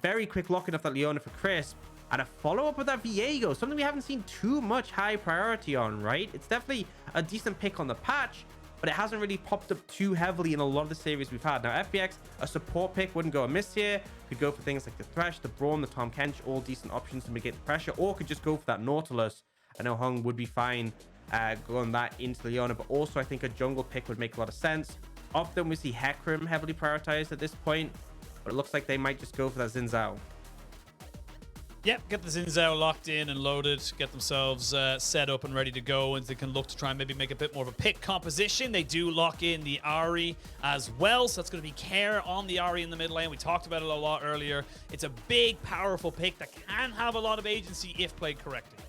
Very quick locking of that Leona for Crisp. And a follow-up with that VIego, something we haven't seen too much high priority on, right? It's definitely a decent pick on the patch, but it hasn't really popped up too heavily in a lot of the series we've had. Now, FPX, a support pick wouldn't go amiss here. Could go for things like the Thresh, the Braum, the Tahm Kench, all decent options to mitigate the pressure, or could just go for that Nautilus. I know Hung would be fine going that into the Leona, but also I think a jungle pick would make a lot of sense. Often we see Hecarim heavily prioritized at this point, but it looks like they might just go for that Xin Zhao. Yep, get the Xin Zhao locked in and loaded, get themselves set up and ready to go, and they can look to try and maybe make a bit more of a pick composition. They do lock in the Ahri as well, so that's going to be care on the Ahri in the mid lane. We talked about it a lot earlier. It's a big, powerful pick that can have a lot of agency if played correctly.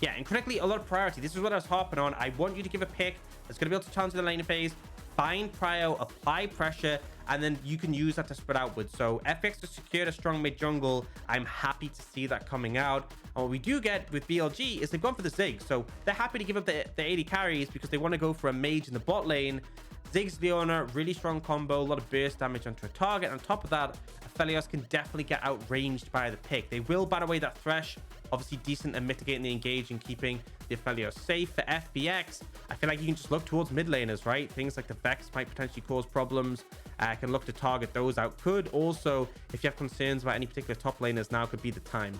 Yeah, and critically, a lot of priority. This is what I was harping on. I want you to give a pick that's going to be able to challenge the laning phase, find prio, apply pressure, and then you can use that to spread outwards. So FPX has secured a strong mid jungle. I'm happy to see that coming out. And what we do get with BLG is they've gone for the Ziggs. So they're happy to give up the 80 carries because they want to go for a mage in the bot lane. Ziggs, Leona, really strong combo, a lot of burst damage onto a target. On top of that, Aphelios can definitely get outranged by the pick. They will ban away that Thresh. Obviously decent at mitigating the engage and keeping the Aphelios safe. For FPX, I feel like you can just look towards mid laners, right? Things like the Vex might potentially cause problems. Can look to target those out. Could also, if you have concerns about any particular top laners, now could be the time.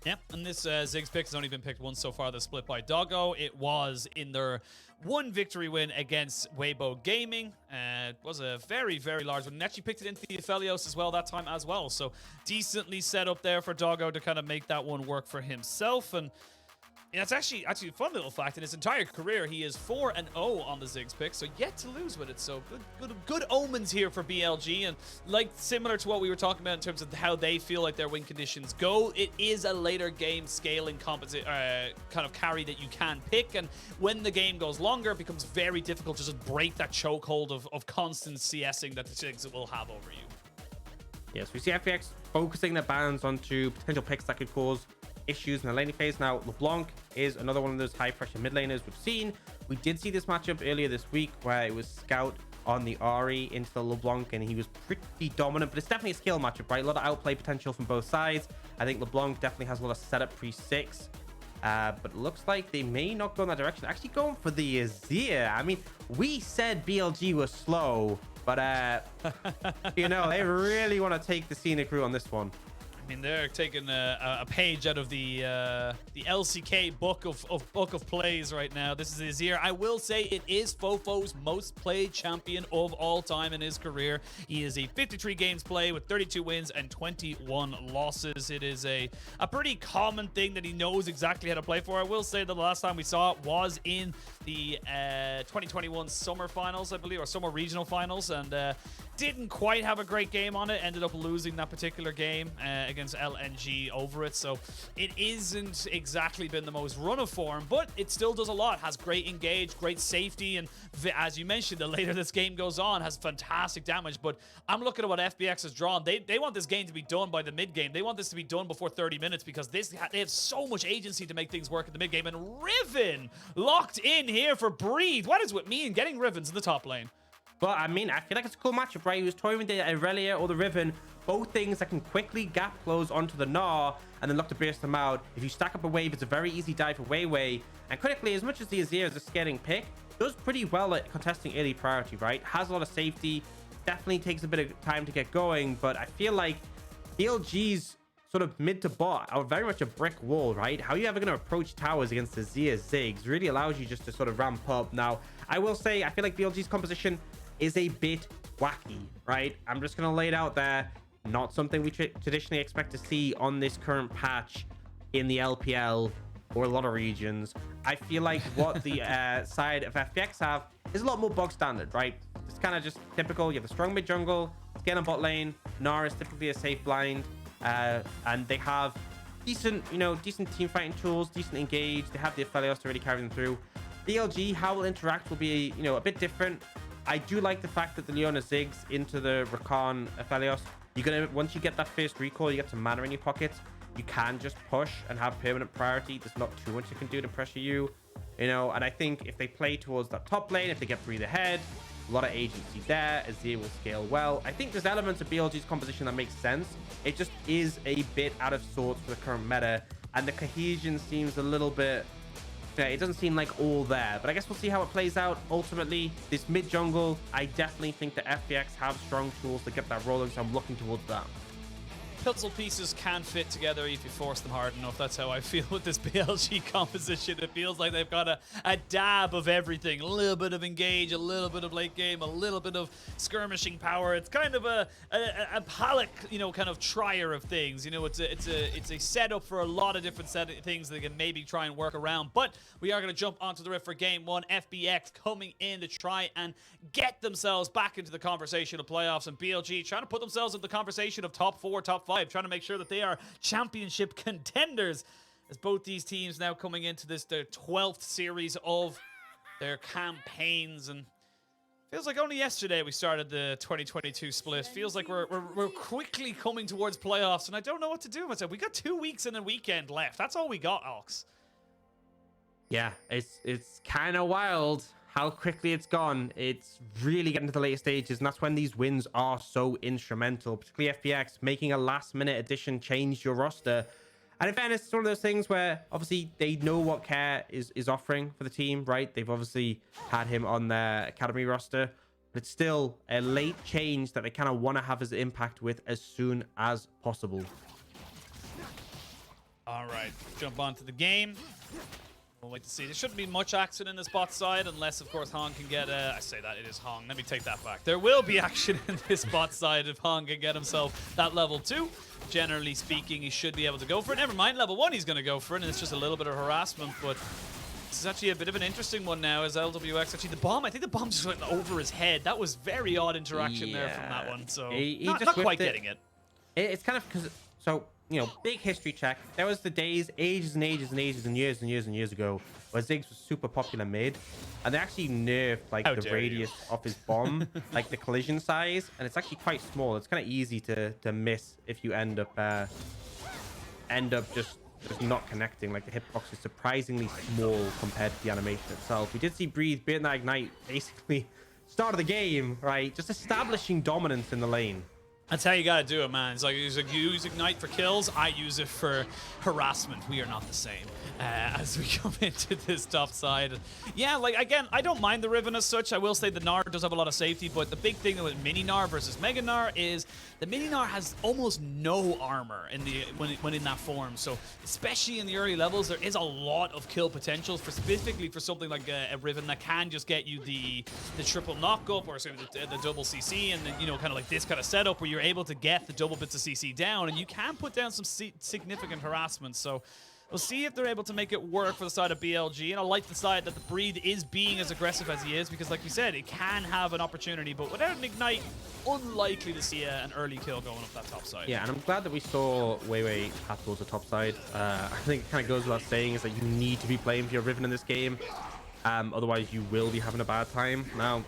Yeah, and this Ziggs pick has only been picked once so far. The split by Doggo. It was in their one victory win against Bilibili Gaming. It was a very, very large one. And actually picked it into the Aphelios as well that time as well. So decently set up there for Doggo to kind of make that one work for himself. And yeah, it's actually a fun little fact. In his entire career, he is 4-0 on the Ziggs pick, so yet to lose with it. So good omens here for BLG, and like similar to what we were talking about in terms of how they feel like their win conditions go. It is a later game scaling kind of carry that you can pick, and when the game goes longer, it becomes very difficult to just break that chokehold of constant CSing that the Ziggs will have over you. Yes, we see FPX focusing their bans onto potential picks that could cause issues in the laning phase. Now, LeBlanc is another one of those high pressure mid laners we've seen. We did see this matchup earlier this week where it was Scout on the Ahri into the LeBlanc, and he was pretty dominant, but it's definitely a skill matchup, right? A lot of outplay potential from both sides. I think LeBlanc definitely has a lot of setup pre-6, but it looks like they may not go in that direction. Actually going for the Azir. I mean, we said BLG was slow, but you know, they really want to take the scenic route on this one. I mean, they're taking a page out of the LCK book of plays right now. This is Azir. I will say it is FoFo's most played champion of all time in his career. He is a 53 games play with 32 wins and 21 losses. It is a pretty common thing that he knows exactly how to play for. I will say that the last time we saw it was in the 2021 summer finals, I believe, or summer regional finals, and didn't quite have a great game on it. Ended up losing that particular game against LNG over it. So it isn't exactly been the most run of form, but it still does a lot. Has great engage, great safety, and as you mentioned, the later this game goes on, has fantastic damage. But I'm looking at what FPX has drawn. They want this game to be done by the mid game. They want this to be done before 30 minutes because they have so much agency to make things work in the mid game. And Riven locked in here for Breathe. What is with me and getting Rivens in the top lane? But I mean, I feel like it's a cool matchup, right? He was toying with the Irelia or the Riven, both things that can quickly gap close onto the Gnar and then look to burst them out. If you stack up a wave, it's a very easy dive for WeiWei. And critically, as much as the Azir is a scaling pick, does pretty well at contesting early priority, right? Has a lot of safety, definitely takes a bit of time to get going, but I feel like BLG's sort of mid to bot are very much a brick wall, right? How are you ever going to approach towers against the Ziggs really allows you just to sort of ramp up. Now, I will say, I feel like BLG's composition is a bit wacky, right? I'm just going to lay it out there. Not something we traditionally expect to see on this current patch in the LPL or a lot of regions. I feel like what the side of FPX have is a lot more bog standard, right? It's kind of just typical. You have a strong mid jungle, scale on bot lane. Gnar is typically a safe blind, and they have decent, decent team fighting tools, decent engage. They have the Aphelios to really carry them through. BLG, how we'll interact will be, a bit different. I do like the fact that the Leona Ziggs into the Rakan Aphelios. Once you get that first recall, you get some mana in your pockets. You can just push and have permanent priority. There's not too much you can do to pressure you, and I think if they play towards that top lane, if they get Breathe ahead, A lot of agency there. Azir will scale well. I think there's elements of BLG's composition that makes sense. It just is a bit out of sorts for the current meta, and the cohesion seems a little bit... Yeah, it doesn't seem like all there, but I guess we'll see how it plays out. Ultimately, this mid jungle, I definitely think the FPX have strong tools to get that rolling, so I'm looking towards that. Puzzle pieces can fit together if you force them hard enough. That's how I feel with this BLG composition. It feels like they've got a dab of everything. A little bit of engage, a little bit of late game, a little bit of skirmishing power. It's kind of a palette, you know, kind of trier of things. You know, it's a setup for a lot of different things that they can maybe try and work around. But we are going to jump onto the rift for game one. FPX coming in to try and get themselves back into the conversation of playoffs, and BLG trying to put themselves in the conversation of top 4, top 5, trying to make sure that they are championship contenders, as both these teams now coming into this, their 12th series of their campaigns. And feels like only yesterday we started the 2022 split. Feels like we're quickly coming towards playoffs, and I don't know what to do with myself. We got 2 weeks and a weekend left. That's all we got, Aux. Yeah, it's kind of wild how quickly it's gone. It's really getting to the later stages, and that's when these wins are so instrumental, particularly FPX making a last-minute addition, changed your roster. And in fairness, it's one of those things where obviously they know what Care is offering for the team, right? They've obviously had him on their academy roster, but it's still a late change that they kind of want to have his impact with as soon as possible. All right, jump onto the game. We'll wait to see. There shouldn't be much action in this bot side unless, of course, Hong can get I say that, it is Hong. Let me take that back. There will be action in this bot side if Hong can get himself that level 2. Generally speaking, he should be able to go for it. Never mind, level 1 he's going to go for it, and it's just a little bit of harassment, but this is actually a bit of an interesting one now as Lwx. Actually, the bomb, I think the bomb just went over his head. That was very odd interaction there from that one, so not quite getting it. It's kind of because... So, you know, big history check. There was the days, ages and ages and ages and years and years and years ago, where Ziggs was super popular mid, and they actually nerfed like the radius of his bomb, like the collision size, and it's actually quite small. It's kind of easy to miss if you end up just not connecting. Like the hitbox is surprisingly small compared to the animation itself. We did see Breeze beating that ignite basically start of the game, right? Just establishing dominance in the lane. That's how you gotta do it, man. It's like you use Ignite for kills. I use it for harassment. We are not the same as we come into this top side. Yeah, like, again, I don't mind the Riven as such. I will say the Gnar does have a lot of safety, but the big thing with Mini Gnar versus Mega Gnar is the Mini Gnar has almost no armor in the when in that form. So especially in the early levels, there is a lot of kill potential for specifically for something like a Riven that can just get you the triple knock-up or sort of the double CC, and then, you know, kind of like this kind of setup where you're able to get the double bits of CC down, and you can put down some significant harassment. So we'll see if they're able to make it work for the side of BLG, and I like the side that the Breathe is being as aggressive as he is, because like we said, it can have an opportunity, but without an Ignite, unlikely to see an early kill going up that top side. Yeah, and I'm glad that we saw WeiWei path towards the top side. I think it kind of goes without saying is that you need to be playing for your Riven in this game, otherwise you will be having a bad time. Now,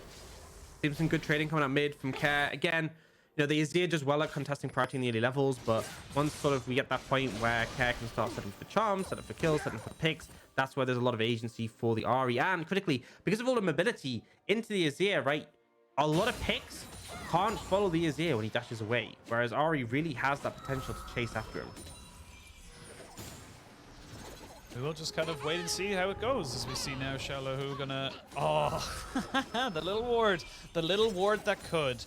seems some good trading coming out mid from Care. Again, you know, the Azir does well at contesting priority in the early levels, but once sort of we get that point where Care can start setting for charms, setting for kills, setting for picks, that's where there's a lot of agency for the Ahri. And critically, because of all the mobility into the Azir, right, a lot of picks can't follow the Azir when he dashes away, whereas Ahri really has that potential to chase after him. We will just kind of wait and see how it goes, as we see now xiaolaohu gonna... Oh, the little ward that could.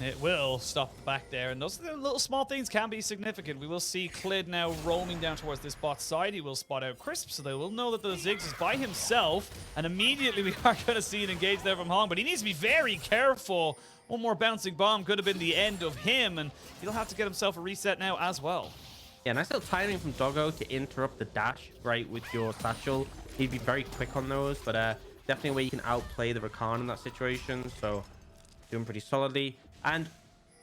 It will stop back there, and those little small things can be significant. We will see Clid now roaming down towards this bot side. He will spot out Crisp, so they will know that the Ziggs is by himself, and immediately we are going to see an engage there from Hong, but he needs to be very careful. One more bouncing bomb could have been the end of him, and he'll have to get himself a reset now as well. Yeah, nice little timing from Doggo to interrupt the dash, right, with your satchel. He'd be very quick on those, but definitely a way you can outplay the Rakan in that situation, so doing pretty solidly. And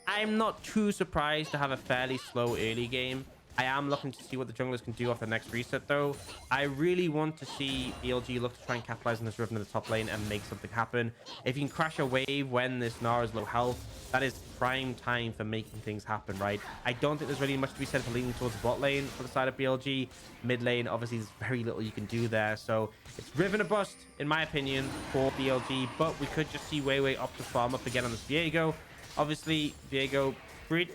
I'm not too surprised to have a fairly slow early game. I am looking to see what the junglers can do off the next reset, though. I really want to see BLG look to try and capitalize on this Riven in the top lane and make something happen. If you can crash a wave when this Gnar is low health, that is prime time for making things happen, right? I don't think there's really much to be said for leaning towards the bot lane for the side of BLG. Mid lane, obviously, there's very little you can do there. So it's Riven a bust, in my opinion, for BLG. But we could just see WeiWei opt to farm up again on this VIego. Obviously, VIego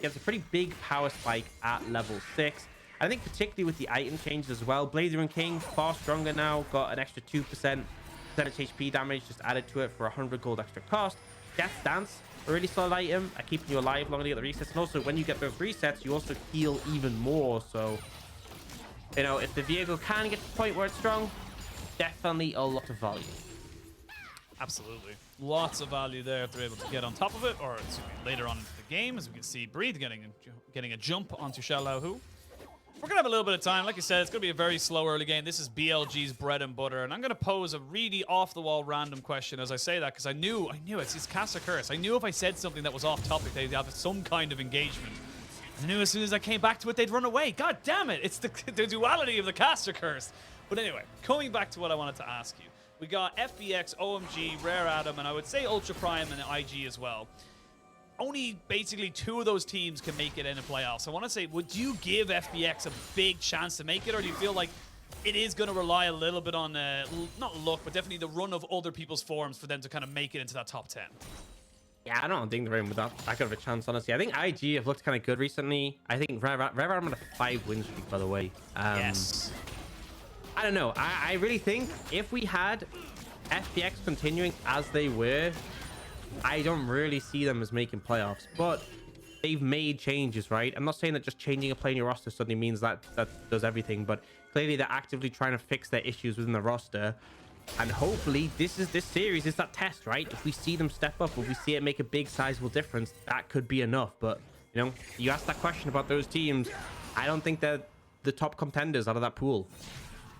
gets a pretty big power spike at level 6. I think particularly with the item changes as well. Blazer King, far stronger now. Got an extra 2% percentage HP damage just added to it for 100 gold extra cost. Death Dance, a really solid item at keeping you alive longer to get the resets. And also, when you get those resets, you also heal even more. So, you know, if the VIego can get to the point where it's strong, definitely a lot of value. Absolutely. Lots of value there if they're able to get on top of it, or later on in the game, as we can see Breathe getting a jump onto xiaolaohu. We're going to have a little bit of time. Like I said, it's going to be a very slow early game. This is BLG's bread and butter, and I'm going to pose a really off-the-wall random question as I say that, because I knew it's Casa Curse. I knew if I said something that was off-topic, they'd have some kind of engagement. I knew as soon as I came back to it, they'd run away. God damn it. It's the duality of the Casa Curse. But anyway, coming back to what I wanted to ask you. We got FPX, OMG, Rare Atom, and I would say Ultra Prime and IG as well. Only basically 2 of those teams can make it in the playoffs. I want to say, would you give FPX a big chance to make it, or do you feel like it is going to rely a little bit on, not luck, but definitely the run of other people's forms for them to kind of make it into that top 10? Yeah, I don't think they're in with that good of a chance, honestly. I think IG have looked kind of good recently. I think Rare Atom on a 5-win streak, by the way. Yes. I don't know. I really think if we had FPX continuing as they were, I don't really see them as making playoffs. But they've made changes, right? I'm not saying that just changing a play in your roster suddenly means that does everything, but clearly they're actively trying to fix their issues within the roster. And hopefully this series is that test, right? If we see them step up, if we see it make a big sizable difference, that could be enough. But, you know, you asked that question about those teams. I don't think they're the top contenders out of that pool.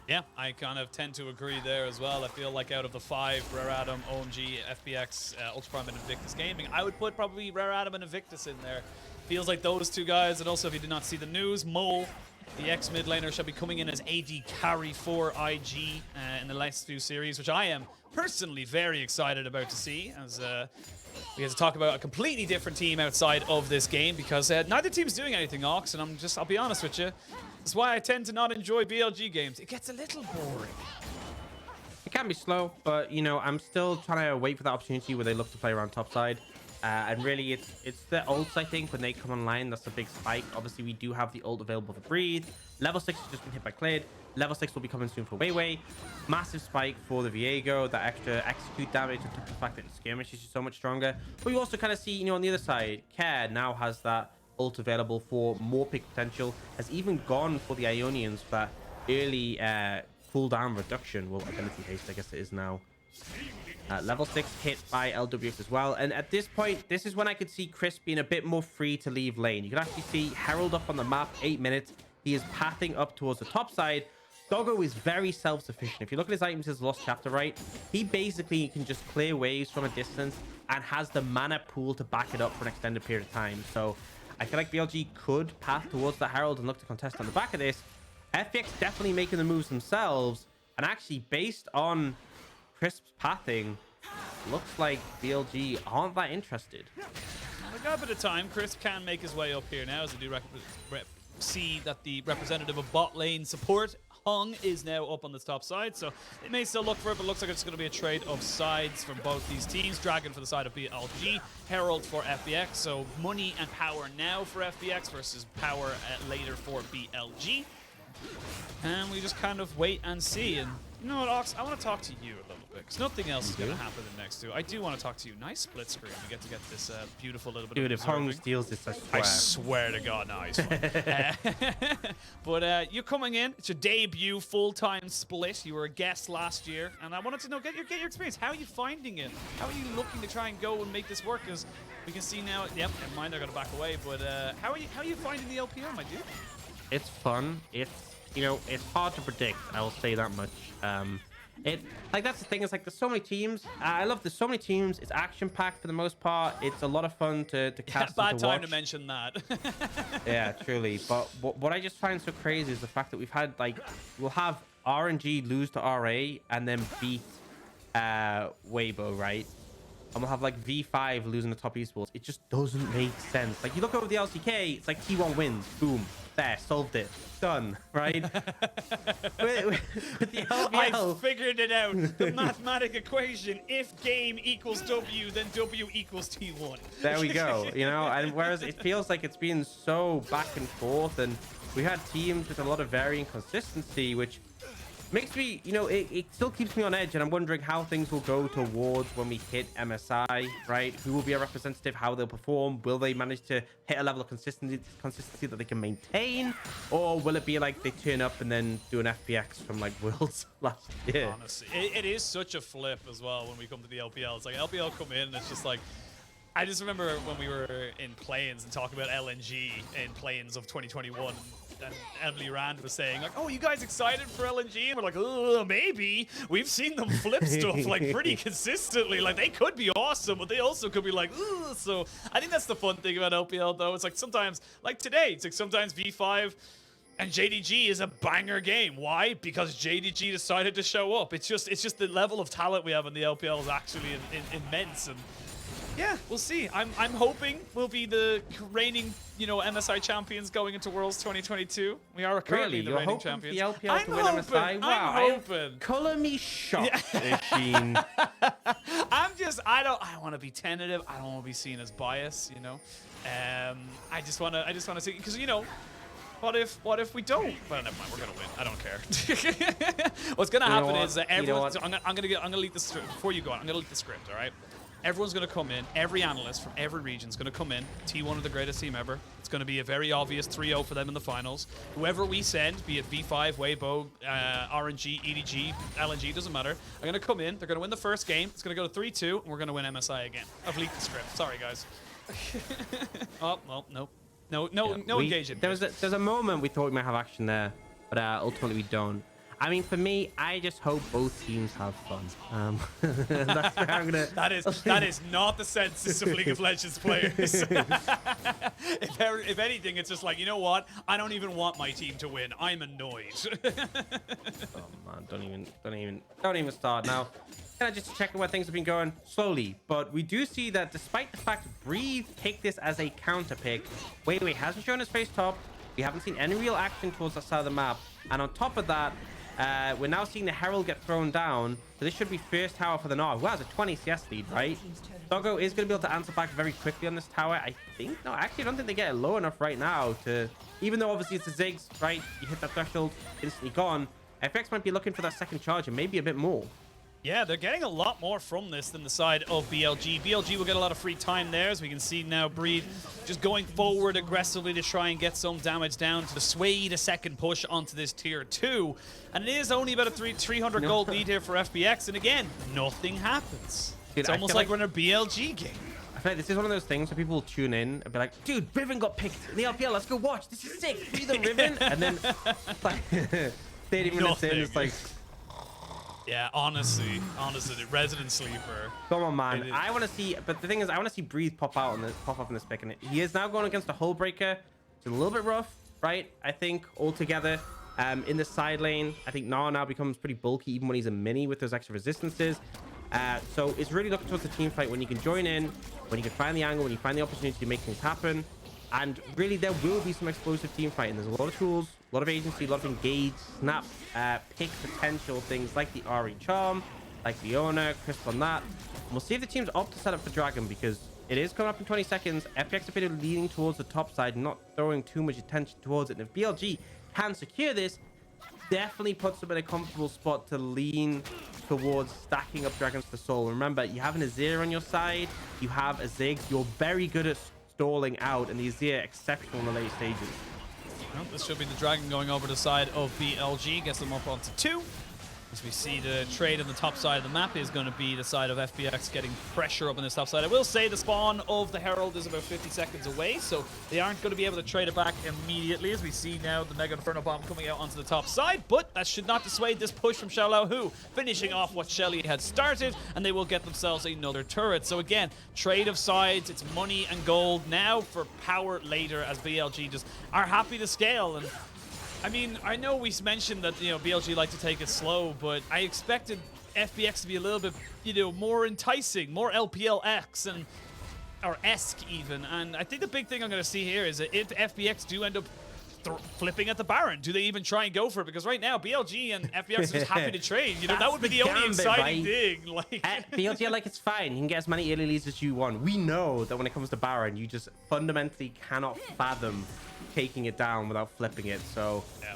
Yeah, I kind of tend to agree there as well. I feel like out of the 5, Rare Atom, OMG, FPX, Ultra Prime, and Invictus Gaming, I would put probably Rare Atom and Invictus in there. Feels like those 2 guys. And also, if you did not see the news, Mole, the ex-mid laner, shall be coming in as AD carry for IG in the last few series, which I am personally very excited about to see, as we get to talk about a completely different team outside of this game, because neither team's doing anything, Aux, and I'll be honest with you, that's why I tend to not enjoy BLG games. It gets a little boring. It can be slow, but, you know, I'm still trying to wait for that opportunity where they look to play around top side. And really, it's the ults, I think, when they come online, that's a big spike. Obviously, we do have the ult available for Breathe. Level 6 has just been hit by Clade. Level 6 will be coming soon for WeiWei. Massive spike for the VIego. That extra execute damage on top of the fact that the skirmish is just so much stronger. But you also kind of see, you know, on the other side, Care now has that ult available for more pick potential. Has even gone for the Ionians for that early cooldown reduction. Well, ability haste, I guess it is now. Level 6 hit by Lwx as well. And at this point, this is when I could see Chris being a bit more free to leave lane. You can actually see Herald up on the map, 8 minutes. He is pathing up towards the top side. Doggo is very self-sufficient. If you look at his items, his Lost Chapter, right? He basically can just clear waves from a distance and has the mana pool to back it up for an extended period of time. So I feel like BLG could path towards the Herald and look to contest on the back of this. FPX definitely making the moves themselves. And actually, based on Crisp's pathing, looks like BLG aren't that interested. We got a bit of time. Crisp can make his way up here now, as I do see that the representative of bot lane support, Hung, is now up on the top side. So they may still look for it, but looks like it's going to be a trade of sides from both these teams. Dragon for the side of BLG, Herald for FPX. So money and power now for FPX versus power later for BLG. And we just kind of wait and see. And you know what, Aux? I want to talk to you a little bit, because nothing else is going to happen in the next 2. I do want to talk to you. Nice split screen. We get to get this beautiful little bit Dude, of if Hung steals this, I swear to God, no, he's fine. But you're coming in. It's your debut full-time split. You were a guest last year, and I wanted to know, get your experience. How are you finding it? How are you looking to try and go and make this work? Because we can see now, yep, never mind, they're going to back away. But how are you finding the LPL, my dude? It's fun. It's, you know, it's hard to predict. I will say that much. Like, that's the thing. It's like there's so many teams. I love there's so many teams. It's action packed for the most part. It's a lot of fun to cast. Bad and to time watch. to mention that. Yeah, truly. But what I just find so crazy is the fact that we've had, like, we'll have RNG lose to RA and then beat WeiWei, right? And we'll have like V5 losing the top esports. It just doesn't make sense. Like, you look over the LCK, it's like T1 wins, boom, there, solved it, done, right? with the LPL, I figured it out. The mathematic equation: if game equals W, then W equals T1. there we go. You know, and whereas it feels like it's been so back and forth, and we had teams with a lot of varying consistency, which makes me, you know, it still keeps me on edge, and I'm wondering how things will go towards when we hit MSI, right? Who will be a representative, how they'll perform, will they manage to hit a level of consistency that they can maintain, or will it be like they turn up and then do an FPX from like Worlds last year? Honestly, it is such a flip as well when we come to the LPL. It's like LPL come in and it's just like, I just remember when we were in play-ins and talking about LNG in play-ins of 2021, and Emily Rand was saying like, "Oh, you guys excited for LNG?" And we're like, "Oh, maybe." We've seen them flip stuff like pretty consistently. Like, they could be awesome, but they also could be like, "Ugh." So I think that's the fun thing about LPL, though. It's like sometimes, like today, it's like sometimes V5 and JDG is a banger game. Why? Because JDG decided to show up. It's just the level of talent we have in the LPL is actually immense. And yeah, we'll see. I'm hoping we'll be the reigning, you know, MSI champions going into Worlds 2022. We are currently the reigning champions. The LPL to win MSI? Wow, I'm hoping. Color me shocked, Sheen. I want to be tentative. I don't want to be seen as biased, you know. I just want to see, because, you know, what if we don't? Well, never mind. We're gonna win. I don't care. What's gonna happen is that everyone's. I'm gonna lead the script before you go on. I'm gonna lead the script. All right. Everyone's going to come in. Every analyst from every region is going to come in. T1 are the greatest team ever. It's going to be a very obvious 3-0 for them in the finals. Whoever we send, be it V5, WeiWei, RNG, EDG, LNG, doesn't matter, are going to come in. They're going to win the first game. It's going to go to 3-2, and we're going to win MSI again. I've leaked the script. Sorry, guys. Oh, well, nope. No engagement. There's a moment we thought we might have action there, but ultimately we don't. I mean, for me, I just hope both teams have fun. That's where I'm gonna. That is not the census of League of Legends players. If anything, it's just like, you know what? I don't even want my team to win. I'm annoyed. Oh man, don't even start now. Kind of just checking where things have been going slowly, but we do see that despite the fact Breathe picked this as a counter pick, WeiWei hasn't shown his face top. We haven't seen any real action towards that side of the map, and on top of that, we're now seeing the Herald get thrown down. So this should be first tower for the Gnar, who has a 20 CS lead, right? Doggo is going to be able to answer back very quickly on this tower, I think. No, actually, I don't think they get it low enough right now to... Even though, obviously, it's a Ziggs, right? You hit that threshold, instantly gone. FX might be looking for that second charge and maybe a bit more. Yeah, they're getting a lot more from this than the side of BLG. BLG will get a lot of free time there, as we can see now Breed just going forward aggressively to try and get some damage down to sway the second push onto this tier 2. And it is only about a 300 gold lead here for FPX, and again, nothing happens. Dude, it's almost like we're in a BLG game. I feel like this is one of those things where people will tune in and be like, dude, Riven got picked in the LPL, let's go watch, this is sick, be the Riven. And then like 30 minutes in, it's like... Yeah, honestly, the resident sleeper. Come on, man. I want to see, but the thing is, I want to see Breathe pop up in this pick, and he is now going against a Hull Breaker. It's a little bit rough, right? I think altogether, in the side lane, I think Gnar now becomes pretty bulky, even when he's a mini with those extra resistances. So it's really looking towards the team fight when you can join in, when you can find the angle, when you find the opportunity to make things happen. And really, there will be some explosive team fighting. There's a lot of tools, a lot of agency, a lot of engage, snap, pick potential things like the Ahri Charm, like Leona, crisp on that. And we'll see if the teams opt to set up for Dragon, because it is coming up in 20 seconds. FPX Aphelios leaning towards the top side, not throwing too much attention towards it. And if BLG can secure this, definitely puts them in a comfortable spot to lean towards stacking up Dragons for Soul. Remember, you have an Azir on your side, you have a Ziggs, you're very good at stalling out, and the Azir exceptional in the late stages. Well, this should be the Dragon going over the side of BLG, gets them up onto 2. As we see, the trade on the top side of the map is going to be the side of FPX getting pressure up on this top side. I will say the spawn of the Herald is about 50 seconds away, so they aren't going to be able to trade it back immediately, as we see now the Mega Inferno Bomb coming out onto the top side, but that should not dissuade this push from xiaolaohu, finishing off what Shelly had started, and they will get themselves another turret. So again, trade of sides, it's money and gold now for power later, as BLG just are happy to scale. And I mean, I know we mentioned that, you know, BLG like to take it slow, but I expected FPX to be a little bit, you know, more enticing, more LPL-X and or esque even. And I think the big thing I'm going to see here is that if FPX do end up flipping at the Baron, do they even try and go for it? Because right now BLG and FPX are just happy to trade. You know, that would be the only exciting thing. Like BLG, like, it's fine. You can get as many early leads as you want. We know that when it comes to Baron, you just fundamentally cannot fathom taking it down without flipping it. So yeah,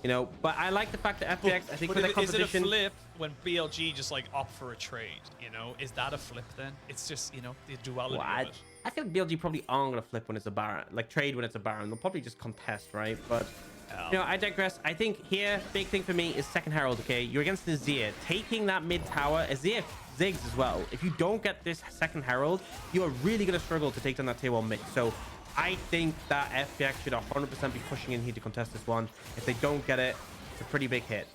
you know, but I like the fact that FPX, I think, with the competition, is it a flip when BLG just like opt for a trade? You know, is that a flip then? It's just, you know, the duality of it. I feel like BLG probably aren't gonna flip when it's a Baron, like trade when it's a Baron. They'll probably just contest, right? But you know, I digress. I think here, big thing for me is second Herald. Okay, you're against Azir, taking that mid tower. Azir Ziggs as well. If you don't get this second Herald, you are really gonna struggle to take down that tier 1 mid. So I think that FPX should 100% be pushing in here to contest this one. If they don't get it, it's a pretty big hit.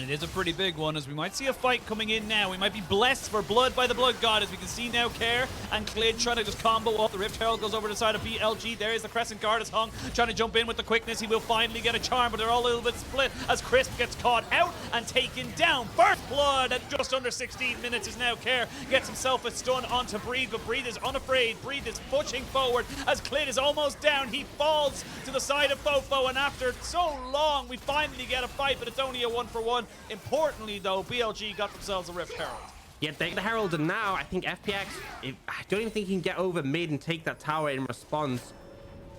It is a pretty big one, as we might see a fight coming in now. We might be blessed for blood by the blood god, as we can see now Care and Clid trying to just combo off. The Rift Herald goes over to the side of BLG. There is the Crescent Guard as Hung trying to jump in with the quickness. He will finally get a charm, but they're all a little bit split as Crisp gets caught out and taken down. First blood at just under 16 minutes is now Care. Gets himself a stun onto Breathe, but Breathe is unafraid. Breathe is pushing forward as Clid is almost down. He falls to the side of FoFo, and after so long, we finally get a fight, but it's only a 1-for-1. Importantly, though, BLG got themselves a Rift Herald. Yeah, take the Herald, and now I think FPX, I don't even think he can get over mid and take that tower in response.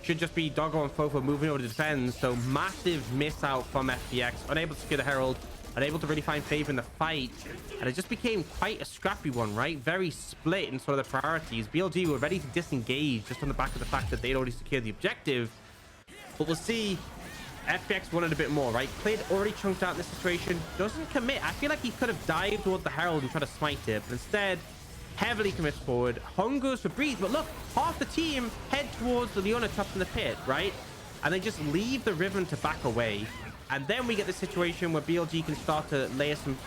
Should just be Doggo and FoFo moving over to defend. So massive miss out from FPX, unable to secure the Herald, unable to really find favor in the fight, and it just became quite a scrappy one, right? Very split in sort of the priorities. BLG were ready to disengage just on the back of the fact that they'd already secured the objective, but we'll see. FPX wanted a bit more, right? Clid already chunked out in this situation, doesn't commit. I feel like he could have dived towards the Herald and tried to smite it, but instead heavily commits forward. Hung goes for Breathe, but look, half the team head towards the Leona trapped in the pit, right? And they just leave the Riven to back away. And then we get the situation where BLG can start to layer some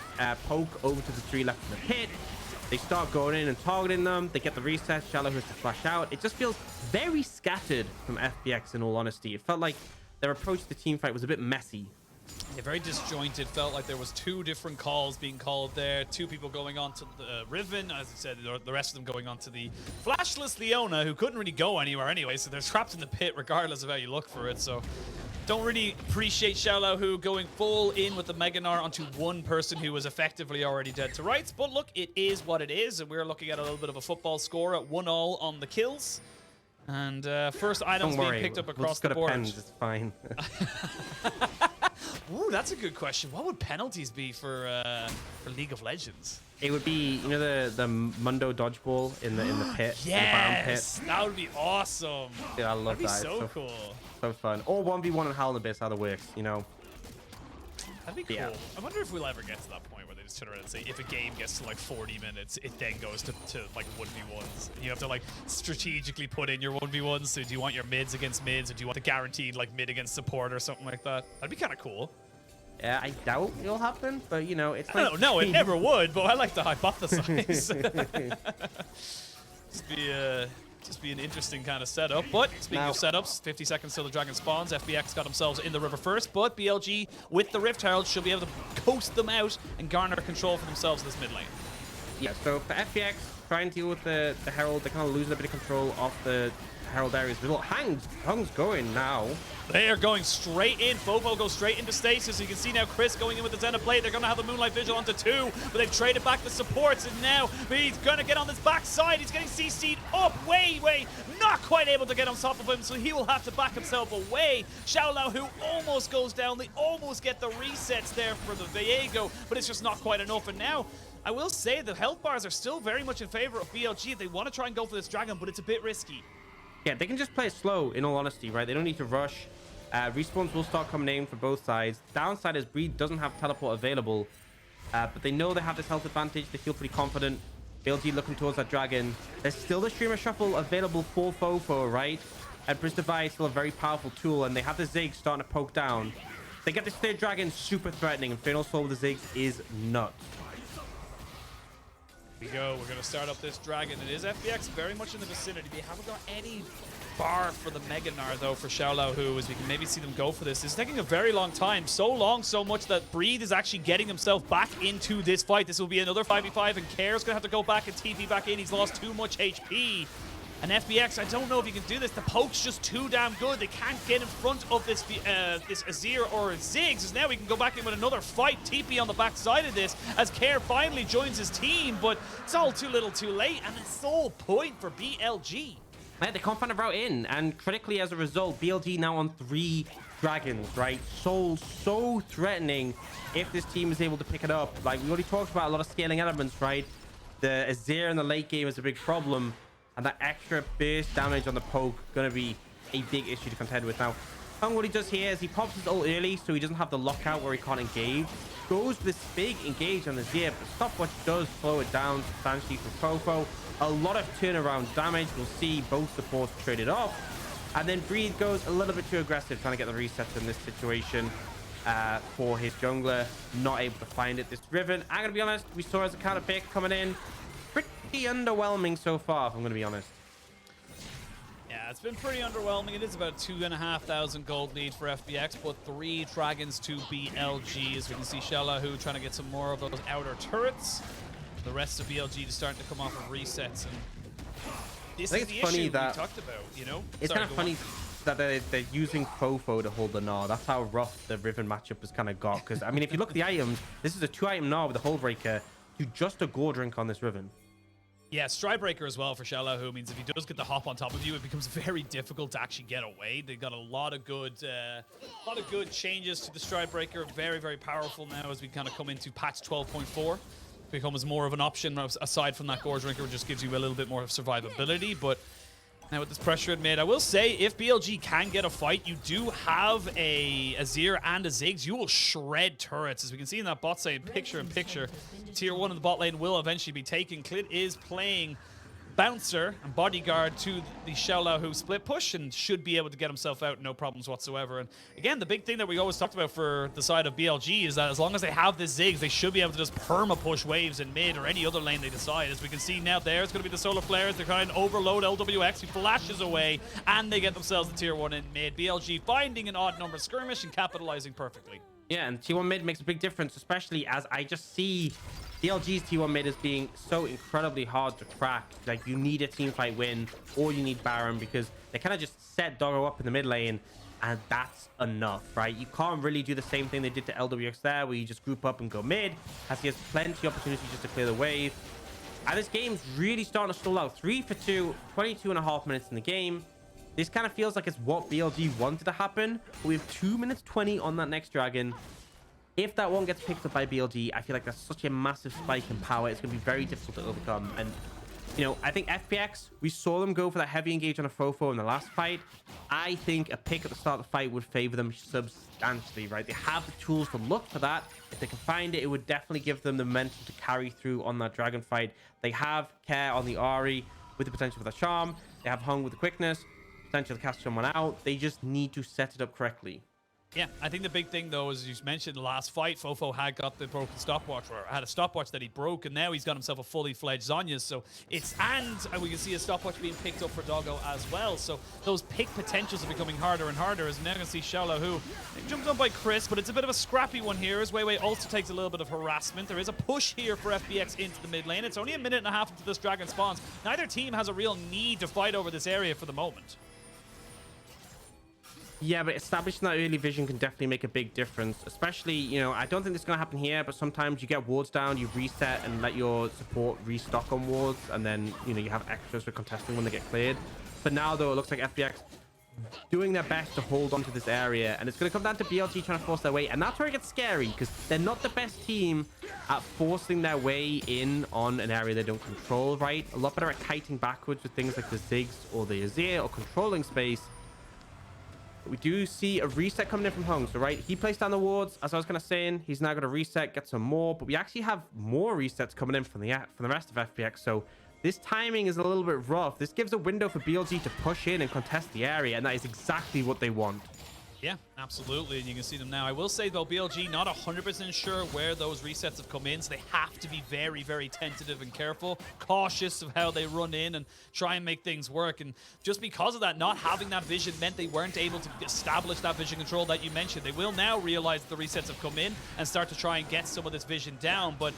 poke over to the 3 left in the pit. They start going in and targeting them. They get the reset. xiaolaohu has to flash out. It just feels very scattered from FPX, in all honesty. It felt like their approach to the team fight was a bit messy. Yeah, very disjointed. Felt like there was 2 different calls being called there. 2 people going on to the Riven, as I said, the rest of them going on to the flashless Leona, who couldn't really go anywhere anyway, so they're trapped in the pit regardless of how you look for it. So don't really appreciate xiaolaohu going full in with the Mega Gnar onto one person who was effectively already dead to rights. But look, it is what it is, and we're looking at a little bit of a football score at 1-all on the kills. And first items being picked up across the board. Pens, it's fine. Ooh, that's a good question. What would penalties be for League of Legends? It would be, you know, the Mundo dodgeball in the pit. Yes, in the Baron pit. That would be awesome. Yeah, I love that. That'd be so cool. So fun. Or 1v1 and Howl in Abyss, how that works, you know. That'd be cool. Yeah. I wonder if we'll ever get to that point where they just turn around and say, if a game gets to like 40 minutes, it then goes to like 1v1s. You have to like strategically put in your 1v1s. So do you want your mids against mids, or do you want the guaranteed like mid against support or something like that? That'd be kind of cool. Yeah, I doubt it'll happen, but you know, it's like... No, it never would, but I like to hypothesize. Just be an interesting kind of setup. But speaking of setups, 50 seconds till the dragon spawns. FPX got themselves in the river first, but BLG with the Rift Herald should be able to coast them out and garner control for themselves in this mid lane. Yeah, so for FPX, trying to deal with the Herald, they're kind of losing a bit of control off the Herald areas. But look, Hung's going now. They are going straight in. FoFo goes straight into stasis. You can see now Chris going in with the Zenith Blade. They're going to have the Moonlight Vigil onto 2, but they've traded back the supports, and now he's going to get on this backside. He's getting CC'd up. WeiWei not quite able to get on top of him, so he will have to back himself away. xiaolaohu almost goes down. They almost get the resets there for the VIego, but it's just not quite enough. And now, I will say the health bars are still very much in favor of BLG. They want to try and go for this dragon, but it's a bit risky. Yeah, they can just play it slow, in all honesty, right? They don't need to rush. Respawns will start coming in for both sides. Downside is Breed doesn't have teleport available. But they know they have this health advantage. They feel pretty confident. BLG looking towards that dragon. There's still the streamer shuffle available for FoFo, right? And Bridge Divide is still a very powerful tool, and they have the Ziggs starting to poke down. They get this third dragon super threatening. Infernal Soul with the Ziggs is nuts. Here we go. We're going to start up this dragon. It is FPX very much in the vicinity. They haven't got any bar for the Mega Gnar, though, for xiaolaohu, as we can maybe see them go for this. It's taking a very long time. So long, so much that Breathe is actually getting himself back into this fight. This will be another 5v5, and Kair's going to have to go back and TP back in. He's lost too much HP. And FPX, I don't know if you can do this. The poke's just too damn good. They can't get in front of this this Azir or Ziggs. As now we can go back in with another fight. TP on the backside of this as Kair finally joins his team. But it's all too little too late. And it's the whole point for BLG. Yeah, they can't find a route in. And critically as a result, BLG now on 3 dragons, right? So threatening if this team is able to pick it up. Like we already talked about a lot of scaling elements, right? The Azir in the late game is a big problem. And that extra burst damage on the poke going to be a big issue to contend with. Now, Hung, what he does here is he pops his ult early so he doesn't have the lockout where he can't engage. Goes for this big engage on the Azir, but stopwatch does slow it down substantially for FoFo. A lot of turnaround damage. We'll see both supports traded off. And then Breathe goes a little bit too aggressive trying to get the resets in this situation for his jungler. Not able to find it. This Riven, I'm going to be honest, we saw as a counter pick coming in. Pretty underwhelming so far, if I'm going to be honest. Yeah, it's been pretty underwhelming. It is about 2,500 gold lead for FPX, but 3 dragons to BLG. As we can see xiaolaohu trying to get some more of those outer turrets. The rest of BLG just starting to come off of resets. And this is the issue we talked about, you know? It's kind of funny that they're using FoFo to hold the Gnar. That's how rough the Riven matchup has kind of got. Because, I mean, if you look at the items, this is a 2-item Gnar with a Hold Breaker to just a Gore Drink on this Riven. Yeah, Stride Breaker as well for xiaolaohu means if he does get the hop on top of you, it becomes very difficult to actually get away. They've got a lot of good changes to the Stride Breaker. Very, very powerful now as we kind of come into patch 12.4. Becomes more of an option aside from that Gore Drinker, which just gives you a little bit more of survivability. But now with this pressure mid, I will say if BLG can get a fight, you do have a Azir and a Ziggs. You will shred turrets. As we can see in that bot side picture in picture, tier 1 in the bot lane will eventually be taken. Clit is playing bouncer and bodyguard to the xiaolaohu split push and should be able to get himself out no problems whatsoever. And again, the big thing that we always talked about for the side of BLG is that as long as they have the Ziggs, they should be able to just perma push waves in mid or any other lane they decide. As we can see now, there's going to be the solar flares. They're trying to overload Lwx. He flashes away and they get themselves the tier 1 in mid. BLG finding an odd number skirmish and capitalizing perfectly. Yeah, and T1 mid makes a big difference, especially as I just see BLG's T1 mid as being so incredibly hard to crack. Like, you need a team fight win or you need Baron because they kind of just set Doggo up in the mid lane and that's enough, right? You can't really do the same thing they did to Lwx there where you just group up and go mid, as he has plenty of opportunities just to clear the wave. And this game's really starting to stall out. 3 for 2, 22.5 minutes in the game. This kind of feels like it's what BLG wanted to happen. But we have 2 minutes 20 on that next dragon. If that one gets picked up by BLG, I feel like that's such a massive spike in power. It's going to be very difficult to overcome. And, you know, I think FPX, we saw them go for that heavy engage on a FoFo in the last fight. I think a pick at the start of the fight would favor them substantially, right? They have the tools to look for that. If they can find it, it would definitely give them the momentum to carry through on that dragon fight. They have Care on the Ahri with the potential for the charm. They have Hung with the quickness, potential to cast someone out. They just need to set it up correctly. Yeah, I think the big thing, though, as you mentioned, the last fight, FoFo had got the broken stopwatch, or had a stopwatch that he broke, and now he's got himself a fully fledged Zhonya's. So it's, and we can see a stopwatch being picked up for Doggo as well. So those pick potentials are becoming harder and harder. As now going to see xiaolaohu jumped on by Chris, but it's a bit of a scrappy one here. As WeiWei also takes a little bit of harassment. There is a push here for FPX into the mid lane. It's only a minute and a half into this dragon spawns. Neither team has a real need to fight over this area for the moment. Yeah, but establishing that early vision can definitely make a big difference. Especially, you know, I don't think this is going to happen here, but sometimes you get wards down, you reset and let your support restock on wards, and then, you know, you have extras for contesting when they get cleared. But now, though, it looks like FPX doing their best to hold onto this area, and it's going to come down to BLG trying to force their way, and that's where it gets scary, because they're not the best team at forcing their way in on an area they don't control, right? A lot better at kiting backwards with things like the Ziggs or the Azir or controlling space. We do see a reset coming in from Hung. So, right, he placed down the wards. As I was kind of saying, he's now going to reset, get some more. But we actually have more resets coming in from the rest of FPX. So, this timing is a little bit rough. This gives a window for BLG to push in and contest the area. And that is exactly what they want. Yeah, absolutely, and you can see them now. I will say, though, BLG not 100% sure where those resets have come in, so they have to be very, very tentative and careful, cautious of how they run in and try and make things work. And just because of that, not having that vision meant they weren't able to establish that vision control that you mentioned. They will now realize the resets have come in and start to try and get some of this vision down, but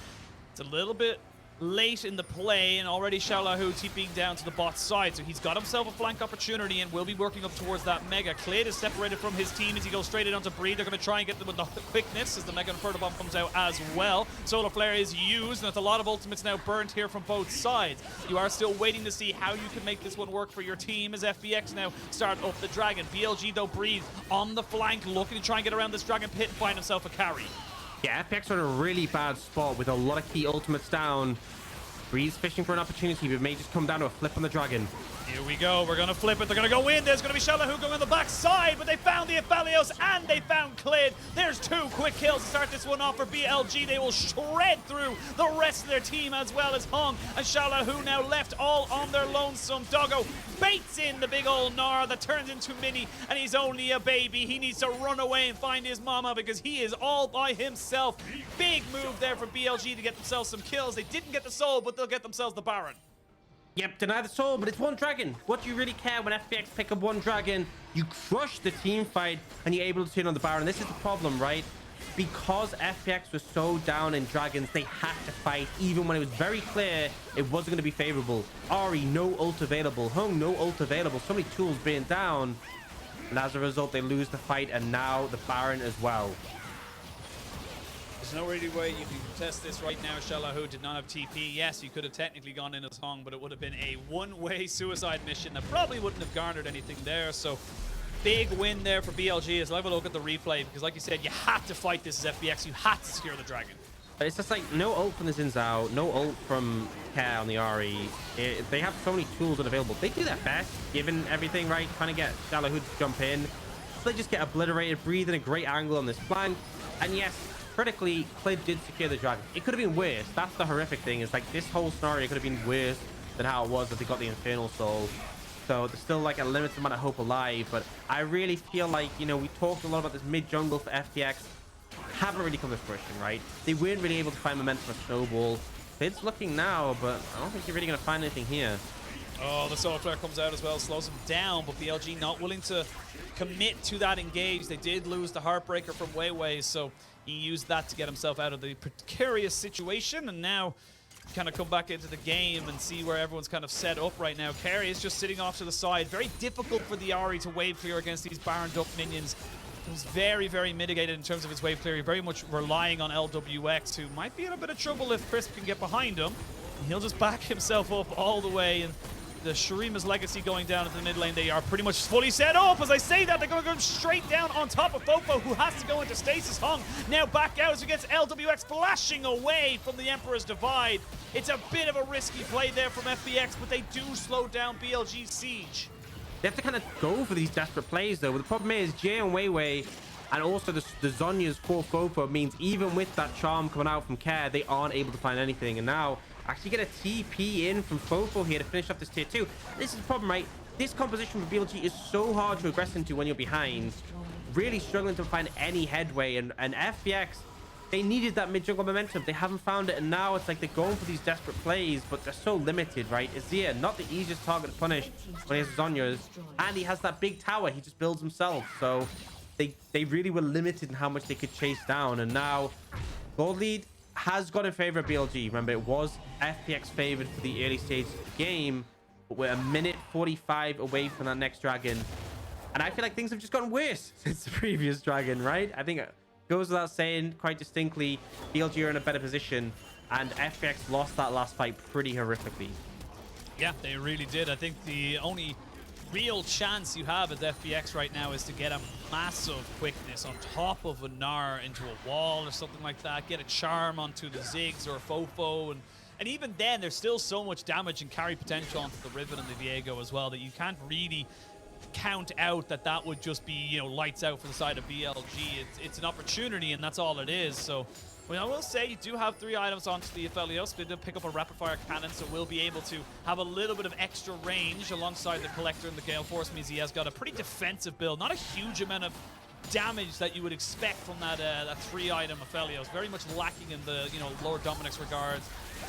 it's a little bit late in the play, and already xiaolaohu TPing down to the bot side, so he's got himself a flank opportunity and will be working up towards that mega. Klid is separated from his team as he goes straight in onto Breed. They're going to try and get them with the quickness as the mega inferno bomb comes out as well. Solar Flare is used, and with a lot of ultimates now burnt here from both sides. You are still waiting to see how you can make this one work for your team as FPX now start up the dragon. BLG though, Breed on the flank, looking to try and get around this dragon pit and find himself a carry. Yeah, FPX are in a really bad spot with a lot of key ultimates down. Breeze fishing for an opportunity, but it may just come down to a flip on the dragon. Here we go. We're going to flip it. They're going to go in. There's going to be xiaolaohu going on the back side, but they found the Aphelios and they found Klid. There's 2 quick kills to start this one off for BLG. They will shred through the rest of their team as well as Hung. And xiaolaohu now left all on their lonesome. Doggo baits in the big old Gnar that turns into Mini, and he's only a baby. He needs to run away and find his mama because he is all by himself. Big move there for BLG to get themselves some kills. They didn't get the soul, but they'll get themselves the Baron. Yep, deny the soul, but it's one dragon. What do you really care when FPX pick up one dragon? You crush the team fight and you're able to turn on the Baron. This is the problem, right? Because FPX was so down in dragons, they had to fight even when it was very clear it wasn't going to be favorable. Ahri, no ult available. Hung, no ult available. So many tools being down. And as a result, they lose the fight, and now the Baron as well. There's no really way you can contest this right now. xiaolaohu did not have TP. Yes, you could have technically gone in as Hung, but it would have been a one-way suicide mission that probably wouldn't have garnered anything there. So big win there for BLG. As I have a look at the replay, because like you said, you had to fight this as FPX. You had to secure the dragon. But it's just like no ult from the Zhao, no ult from Care on the Ahri. They have so many tools unavailable. They do their best, given everything, right? Trying to get xiaolaohu to jump in. So they just get obliterated, breathe in a great angle on this flank. And yes, critically, Klid did secure the dragon. It could have been worse. That's the horrific thing. Is like this whole scenario could have been worse than how it was if they got the infernal soul. So there's still like a limited amount of hope alive. But I really feel like, you know, we talked a lot about this mid jungle for FPX. Haven't really come to fruition, right? They weren't really able to find momentum for snowball. Klid's looking now, but I don't think you're really going to find anything here. Oh, the solar flare comes out as well, slows them down, but BLG not willing to commit to that engage. They did lose the Heartbreaker from WeiWei, so he used that to get himself out of the precarious situation, and now kind of come back into the game and see where everyone's kind of set up right now. Carry is just sitting off to the side. Very difficult for the Ahri to wave clear against these Baron Duck minions. He's very, very mitigated in terms of his wave clear. Very much relying on Lwx, who might be in a bit of trouble if Crisp can get behind him. He'll just back himself up all the way, and the Shurima's legacy going down into the mid lane. They are pretty much fully set up. As I say that, they're going to go straight down on top of FoFo, who has to go into stasis. Hung now back out as he gets Lwx flashing away from the Emperor's Divide. It's a bit of a risky play there from FPX, but they do slow down BLG's siege. They have to kind of go for these desperate plays, though. But the problem is, Jay and WeiWei, and also the Zhonya's for FoFo, means even with that charm coming out from Care, they aren't able to find anything. And now, actually get a TP in from FoFo here to finish off this tier 2. This is the problem, right? This composition for BLG is so hard to aggress into when you're behind. Really struggling to find any headway. And FPX, they needed that mid-jungle momentum. They haven't found it, and now it's like they're going for these desperate plays, but they're so limited, right? Azir, not the easiest target to punish when he has Zhonya's, and he has that big tower he just builds himself. So they really were limited in how much they could chase down, and now gold lead has gone in favor of BLG. Remember, it was FPX favored for the early stage of the game, but we're a minute 45 away from that next dragon, and I feel like things have just gotten worse since the previous dragon, right? I think goes without saying quite distinctly, BLG are in a better position, and FPX lost that last fight pretty horrifically. Yeah, they really did. I think the only real chance you have as FPX right now is to get a massive quickness on top of a Gnar into a wall or something like that, get a charm onto the Ziggs or FoFo, and even then there's still so much damage and carry potential onto the Riven and the VIego as well that you can't really count out that that would just be, you know, lights out for the side of BLG. It's an opportunity, and that's all it is. So, well, I will say you do have 3 items onto the Aphelios. They did pick up a rapid-fire cannon, so we'll be able to have a little bit of extra range alongside the Collector and the Gale Force. Means he has got a pretty defensive build. Not a huge amount of damage that you would expect from that 3-item Aphelios. Very much lacking in the, you know, Lord Dominic's regards.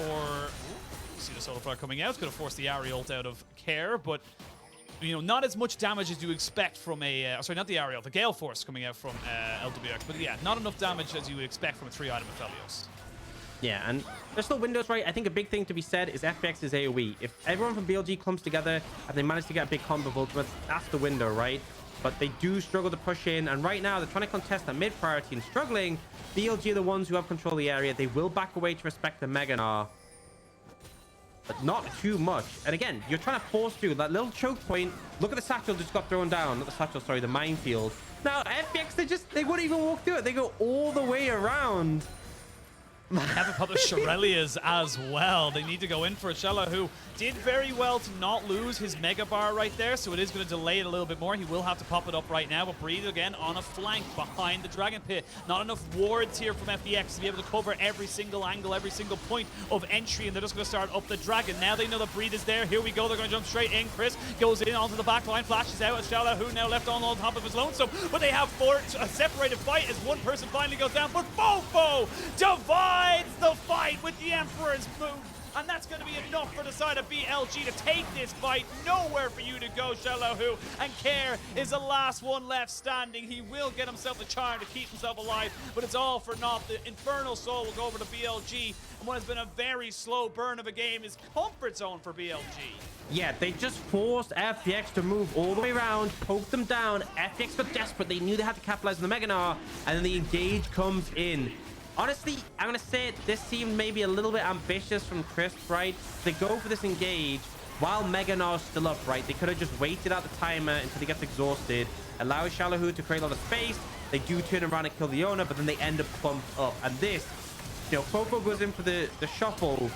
Or, see the Solar Flare coming out. It's going to force the Ahri ult out of care, but you know, not as much damage as you expect from a, sorry, not the Ariel, the Gale Force coming out from Lwx. But yeah, not enough damage as you would expect from a 3-item Aphelios. Yeah, and there's still windows, right? I think a big thing to be said is FPX's AoE. If everyone from BLG comes together and they manage to get a big combo of ultimates, that's the window, right? But they do struggle to push in, and right now they're trying to contest that mid priority and struggling. BLG are the ones who have control of the area. They will back away to respect the Mega Gnar, but not too much. And again, you're trying to force through that little choke point. Look at the satchel just got thrown down. Not the satchel, sorry, the minefield. Now FPX, they wouldn't even walk through it. They go all the way around. They have a couple of Shirelias as well. They need to go in for a xiaolaohu. Did very well to not lose his Mega Bar right there, so it is going to delay it a little bit more. He will have to pop it up right now, but Breathe again on a flank behind the Dragon Pit. Not enough wards here from FPX to be able to cover every single angle, every single point of entry, and they're just going to start up the Dragon. Now they know that Breathe is there. Here we go. They're going to jump straight in. Chris goes in onto the back line, flashes out. xiaolaohu now left on top of his lonesome, but they have a separated fight as one person finally goes down, but FoFo divides the fight with the Emperor's move. And that's going to be enough for the side of BLG to take this fight. Nowhere for you to go, xiaolaohu. And Care is the last one left standing. He will get himself a charm to keep himself alive, but it's all for naught. The Infernal Soul will go over to BLG. And what has been a very slow burn of a game is comfort zone for BLG. Yeah, they just forced FPX to move all the way around, poke them down. FPX got desperate. They knew they had to capitalize on the Mega Gnar, and then the engage comes in. Honestly, I'm going to say it, this seemed maybe a little bit ambitious from Crisp, right? They go for this engage while Mega Gnar's still up, right? They could have just waited out the timer until he gets exhausted, allow xiaolaohu to create a lot of space. They do turn around and kill Leona, but then they end up clumped up. And this, you know, FoFo goes in for the shuffle.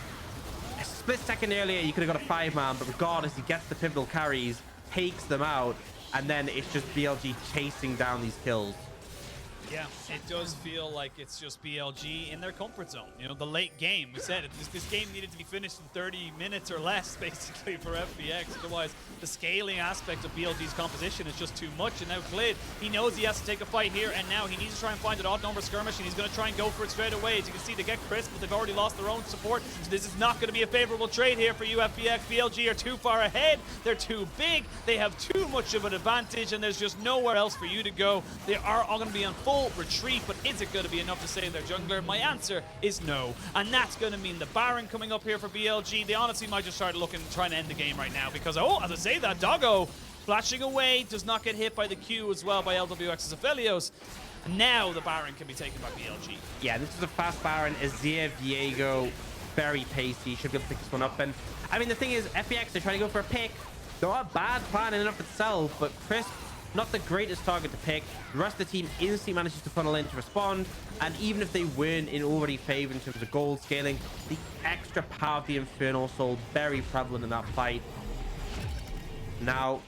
A split second earlier, you could have got a 5-man, but regardless, he gets the pivotal carries, takes them out, and then it's just BLG chasing down these kills. Yeah, it does feel like it's just BLG in their comfort zone. You know, the late game, we said it, this game needed to be finished in 30 minutes or less, basically, for FPX. Otherwise, the scaling aspect of BLG's composition is just too much. And now Glid, he knows he has to take a fight here, and now he needs to try and find an odd number skirmish, and he's going to try and go for it straight away. As you can see, they get Chris, but they've already lost their own support. So this is not going to be a favorable trade here for you, FPX. BLG are too far ahead. They're too big. They have too much of an advantage, and there's just nowhere else for you to go. They are all going to be on full retreat, but is it going to be enough to save their jungler? My answer is no, and that's going to mean the Baron coming up here for BLG. They honestly might just start trying to end the game right now, because, oh, as I say that, Doggo flashing away, does not get hit by the Q as well by Lwx Aphelios. And now the Baron can be taken by BLG. Yeah, this is a fast Baron. Azir, VIego, very pacey. Should be able to pick this one up. And I mean, the thing is, FPX, they're trying to go for a pick. Not a bad plan in and of itself, but Crisp, not the greatest target to pick. The rest of the team instantly manages to funnel in to respond, and even if they weren't in already favor in terms of gold scaling, the extra power of the Infernal Soul very prevalent in that fight. Now,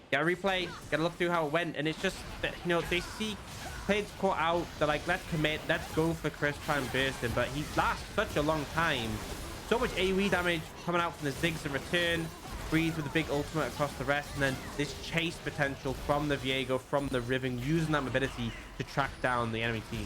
get a replay, get a look through how it went, and it's just that, you know, they see players caught out. They're like, let's commit, let's go for Chris, try and burst him, but he lasts such a long time. So much AoE damage coming out from the Ziggs in return. Breathe with a big ultimate across the rest, and then this chase potential from the VIego, from the Riven, using that mobility to track down the enemy team.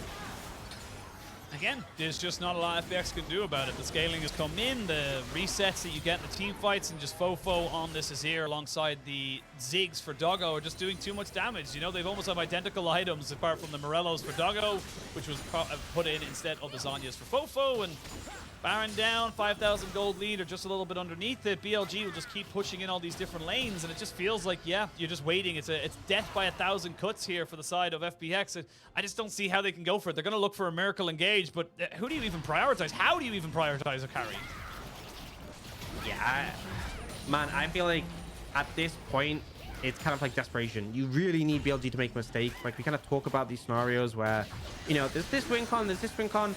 Again, there's just not a lot FPX can do about it. The scaling has come in, the resets that you get in the team fights, and just FoFo on this Azir alongside the Ziggs for Doggo are just doing too much damage. You know, they've almost have identical items apart from the Morellos for Doggo, which was put in instead of the Zhonya's for FoFo, and Baron down, 5,000 gold lead, or just a little bit underneath it. BLG will just keep pushing in all these different lanes, and it just feels like, yeah, you're just waiting. It's death by 1,000 cuts here for the side of FPX. I just don't see how they can go for it. They're going to look for a miracle engage, but who do you even prioritize? How do you even prioritize a carry? Yeah, man, I feel like at this point, it's kind of like desperation. You really need BLG to make a mistake. Like, we kind of talk about these scenarios where, you know, there's this win con, there's this win con.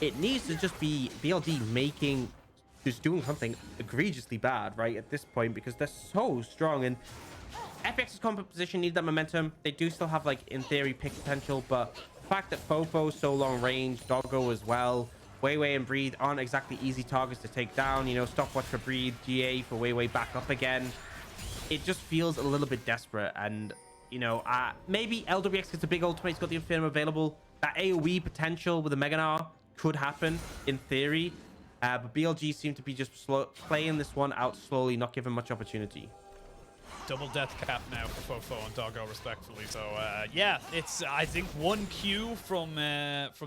It needs to just be BLG just doing something egregiously bad, right, at this point, because they're so strong. And FPX's composition needed that momentum. They do still have, like, in theory, pick potential, but the fact that FoFo is so long range, Doggo as well, WeiWei and Breathe aren't exactly easy targets to take down. You know, stopwatch for Breathe, GA for WeiWei back up again. It just feels a little bit desperate. And, you know, maybe LWX gets a big ultimate. He's got the Infernal available. That AoE potential with the Mega Gnar could happen in theory. But BLG seem to be just playing this one out slowly, not giving much opportunity. Double death cap now for FoFo and Doggo, respectfully. So yeah, it's I think 1 Q from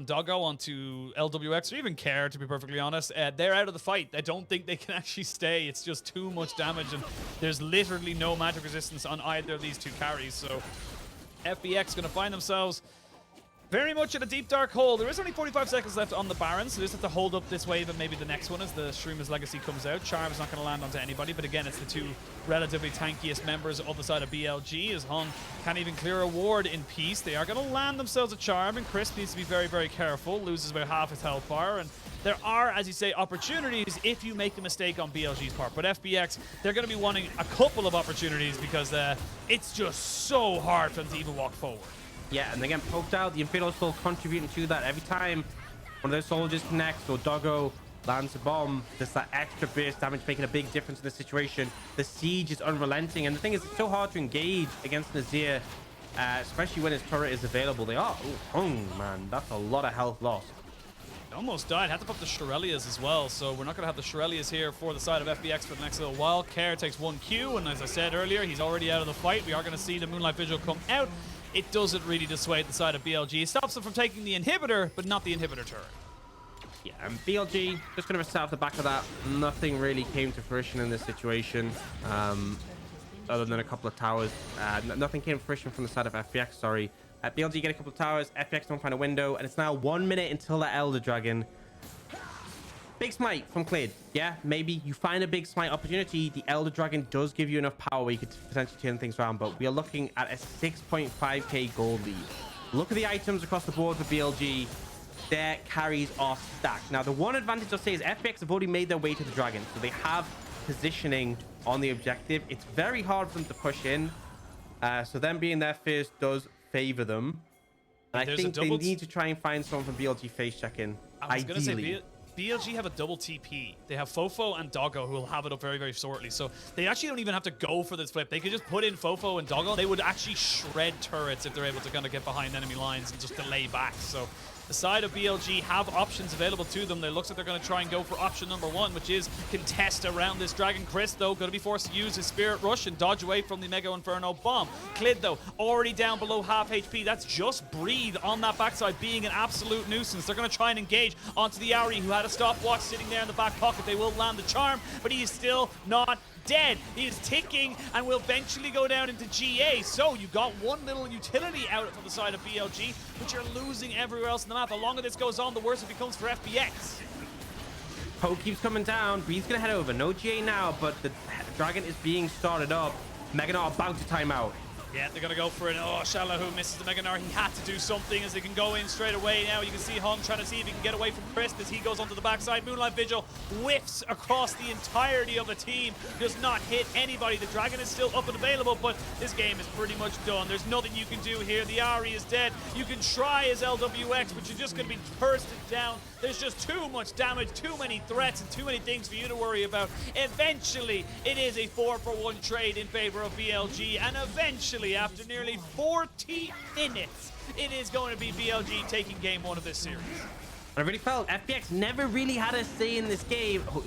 Doggo onto LWX, or even Care, to be perfectly honest. They're out of the fight. I don't think they can actually stay. It's just too much damage, and there's literally no magic resistance on either of these two carries. So FPX gonna find themselves very much in a deep dark hole. There is only 45 seconds left on the Baron, so they just have to hold up this wave and maybe the next one as the Shroom's Legacy comes out. Charm's not going to land onto anybody, but again, it's the two relatively tankiest members of the side of BLG, as Hung can't even clear a ward in peace. They are going to land themselves a Charm, and Chris needs to be very, very careful. Loses about half his health bar, and there are, as you say, opportunities if you make a mistake on BLG's part. But FPX, they're going to be wanting a couple of opportunities because it's just so hard for them to even walk forward. Yeah, and again, poked out. The Infernal still contributing to that. Every time one of those soldiers connects or Doggo lands a bomb, just that extra burst damage making a big difference in the situation. The siege is unrelenting, and the thing is, it's so hard to engage against Azir, especially when his turret is available. They are. Oh, man, that's a lot of health lost. Almost died. Had to pop the Shirelias as well, so we're not going to have the Shirelias here for the side of FPX for the next little while. Care takes 1 Q, and as I said earlier, he's already out of the fight. We are going to see the Moonlight Vigil come out. It doesn't really dissuade the side of BLG. It stops them from taking the inhibitor, but not the inhibitor turret. Yeah, and BLG just going to set off the back of that. Nothing really came to fruition in this situation, other than a couple of towers. Nothing came to fruition from the side of FPX, sorry. BLG get a couple of towers, FPX don't find a window, and it's now 1 minute until the Elder Dragon. Big smite from Clid. Yeah, maybe you find a big smite opportunity. The Elder Dragon does give you enough power where you could potentially turn things around, but we are looking at a 6.5k gold lead. Look at the items across the board for BLG. Their carries are stacked. Now, the one advantage I'll say is FPX have already made their way to the Dragon, so they have positioning on the objective. It's very hard for them to push in, so them being there first does favor them. And I think they need to try and find someone from BLG face check-in, ideally. BLG have a double TP. They have FoFo and Doggo who will have it up very, very shortly. So they actually don't even have to go for this flip. They could just put in FoFo and Doggo. They would actually shred turrets if they're able to kind of get behind enemy lines and just delay back. So the side of BLG have options available to them. It looks like they're going to try and go for option number 1, which is contest around this Dragon. Chris, though, going to be forced to use his Spirit Rush and dodge away from the Mega Inferno bomb. Clid, though, already down below half HP. That's just Breathe on that backside being an absolute nuisance. They're going to try and engage onto the Ahri, who had a stopwatch sitting there in the back pocket. They will land the Charm, but he is still not dead. He is ticking and will eventually go down into GA. So you got one little utility out from the side of BLG, but you're losing everywhere else in the map. The longer this goes on, the worse it becomes for FPX. Poke keeps coming down. Breeze's gonna head over. No GA now, but the Dragon is being started up. Mega Gnar about to time out. Yeah, they're going to go for it. Oh, xiaolaohu misses the Mega Gnar. He had to do something as they can go in straight away. Now you can see Hung trying to see if he can get away from Chris as he goes onto the backside. Moonlight Vigil whiffs across the entirety of the team. Does not hit anybody. The Dragon is still up and available, but this game is pretty much done. There's nothing you can do here. The Ahri is dead. You can try as LWX, but you're just going to be bursted down. There's just too much damage, too many threats, and too many things for you to worry about. Eventually, it is a 4-for-1 trade in favor of BLG, and eventually, after nearly 40 minutes, it is going to be BLG taking game 1 of this series. I really felt FPX never really had a say in this game. Oh,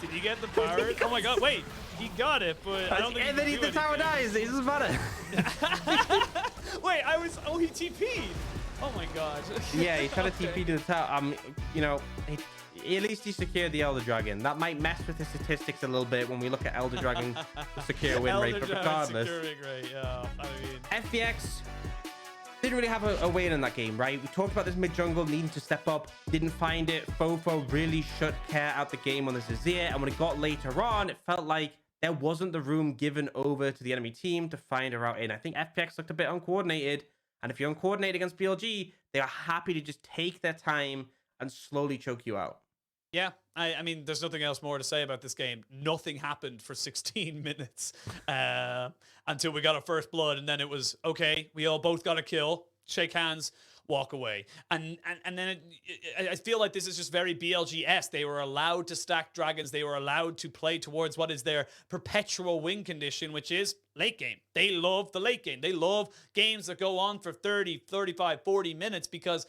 did he get the Baron? Oh my god, wait. He got it, but I don't think and then the tower dies. It doesn't matter. Wait, oh, he TP'd. Oh my god. Yeah, he tried to TP to the tower. You know, at least he secured the Elder Dragon. That might mess with the statistics a little bit when we look at Elder Dragon secure win rate, but regardless. Rate, yeah. I mean, FPX didn't really have a win in that game, right? We talked about this mid jungle needing to step up, didn't find it. FoFo really shut Care out the game on this Azir, and when it got later on, it felt like there wasn't the room given over to the enemy team to find a route in. I think FPX looked a bit uncoordinated, and if you're uncoordinated against BLG, they are happy to just take their time and slowly choke you out. Yeah, I mean, there's nothing else more to say about this game. Nothing happened for 16 minutes until we got our first blood, and then it was, okay, we all both got a kill, shake hands, walk away. And then I feel like this is just very BLG-esque. They were allowed to stack dragons. They were allowed to play towards what is their perpetual win condition, which is late game. They love the late game. They love games that go on for 30, 35, 40 minutes because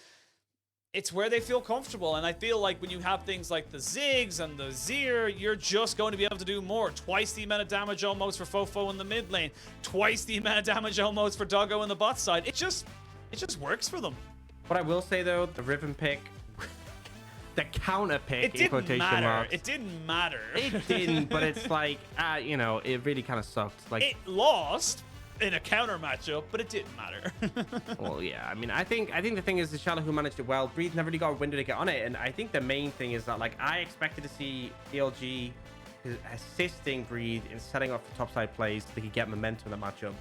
it's where they feel comfortable. And I feel like when you have things like the Ziggs and the Azir, you're just going to be able to do more. Twice the amount of damage almost for FoFo in the mid lane. Twice the amount of damage almost for Doggo in the bot side. It just works for them. What I will say, though, the Riven pick, the counter pick, it didn't quotation matter. marks. It didn't matter. It didn't, but it's like, you know, it really kind of sucked. Like, it lost in a counter matchup, but it didn't matter. well, yeah, I mean, I think the thing is the xiaolaohu managed it well. Breathe never really got a window to get on it, and I think the main thing is that, like, I expected to see BLG assisting Breathe in setting up the topside plays so they could get momentum in the matchup.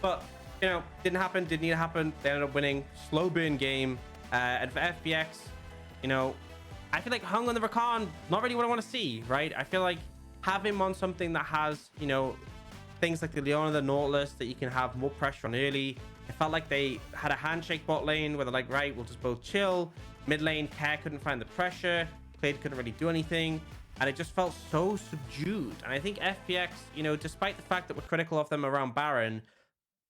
But, you know, didn't happen, didn't need to happen. They ended up winning. Slow burn game. And for FPX, you know, I feel like Hung on the Rakan, not really what I want to see, right? I feel like have him on something that has, you know, things like the Leona, the Nautilus, that you can have more pressure on early. It felt like they had a handshake bot lane where they're like, right, we'll just both chill. Mid lane, Care couldn't find the pressure. Clade couldn't really do anything. And it just felt so subdued. And I think FPX, you know, despite the fact that we're critical of them around Baron,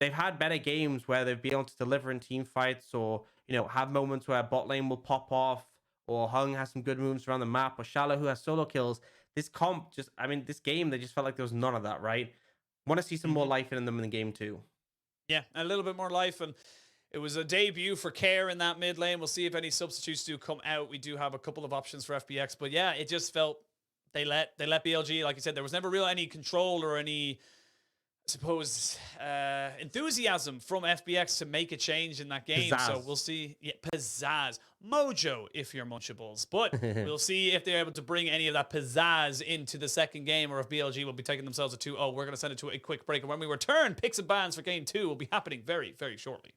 they've had better games where they've been able to deliver in team fights, or, you know, have moments where bot lane will pop off, or Hung has some good moves around the map, or xiaolaohu has solo kills. This comp just, I mean, this game, they just felt like there was none of that, right? Want to see some more life in them in the game too. Yeah, a little bit more life, and it was a debut for Care in that mid lane. We'll see if any substitutes do come out. We do have a couple of options for FPX, but yeah, it just felt they let BLG, like you said, there was never really any control or any, I suppose, enthusiasm from FPX to make a change in that game. Pizzazz. So we'll see. Yeah, pizzazz. Mojo, if you're munchables. But we'll see if they're able to bring any of that pizzazz into the second game, or if BLG will be taking themselves a 2-0. We're going to send it to a quick break. And when we return, picks and bans for game 2 will be happening very, very shortly.